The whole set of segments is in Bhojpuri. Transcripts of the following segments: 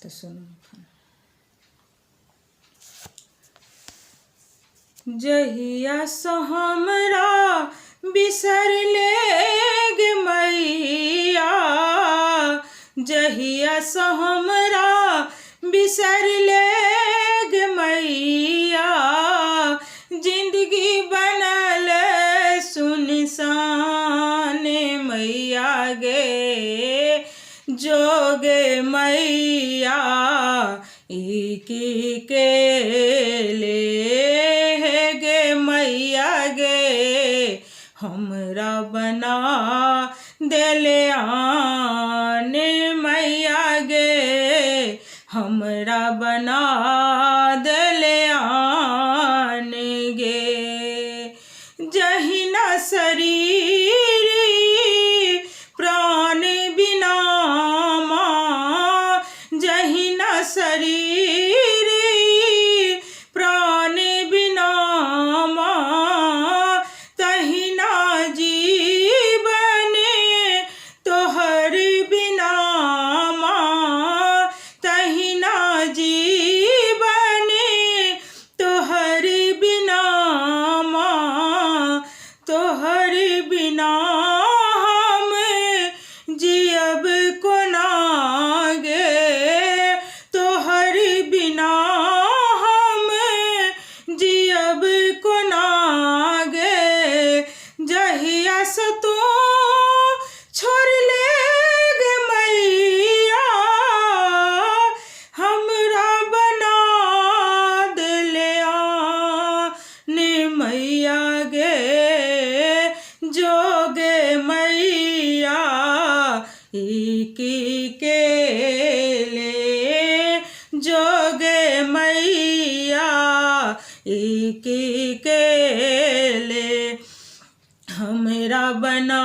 तो सुनो। जहिया सो हमरा बिसर लेगे मैया, जहिया सो हमरा बिसर लेगे मैया, जिंदगी बनल सुनसान मैया गे, जोगे मैया इकी के ले गे मैया गे, हमरा बना देले आन मैया गे, हमरा बना देले आन गे। जहिना शरीर प्राण बिना माँ, जहिना शरीर प्राण बिना माँ, तहिना जीवन तोहर बिना माँ, तहिना जीवन तोहर बिना माँ, तोहर बिना हम जियब कोना गे, तोहर बिना हम जियब कोना गे। जहिया से तू छोड़ ले गे मैया, हमरा बना देले आन मैया गे, जोगे मैया इकी के ले, जोगे मैया इकी के ले, हमरा बना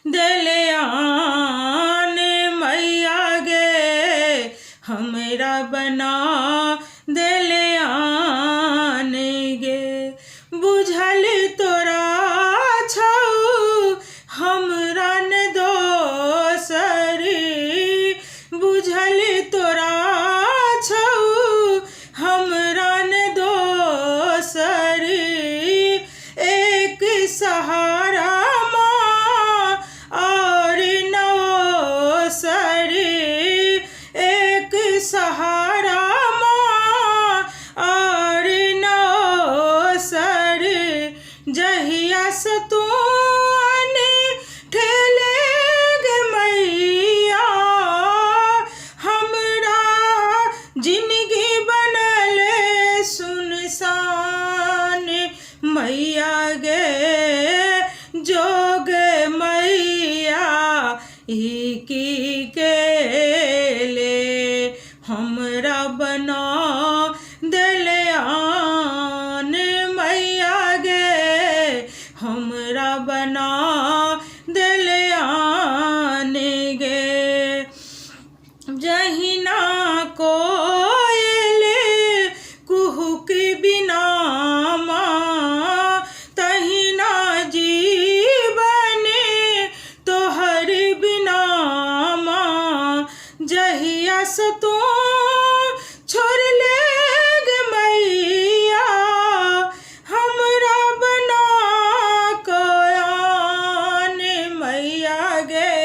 देले आन मैया गे, हमरा बना देले आन गे। बुझल तोरा छौ हमरा न दोसर, बुझल तोरा छौ हमरा न दोसर, एक सहारा माँ और नौ सर, एक सहारा माँ और नौ सर। जहिया से तू ठेले गे मैया, हमरा जिंदगी बनल सुनसान मैया गे, जोगे मैया इकी के ले, हमरा बना देले आन मैया गे, हमरा बना देले आन गे। जहिना कोयल कुहुक बिना माँ, तहिना जीवन तोहर बिना माँ, जहिया से तू छोड़ ले गे मैया, हमरा बना कोयान मैया गे,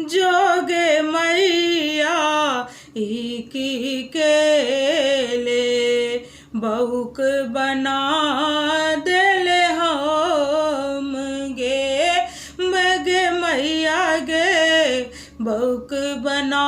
जोगे मैया इकी के ले, बहुक बना देले हम गे, मगे मैया गे, बहुक बना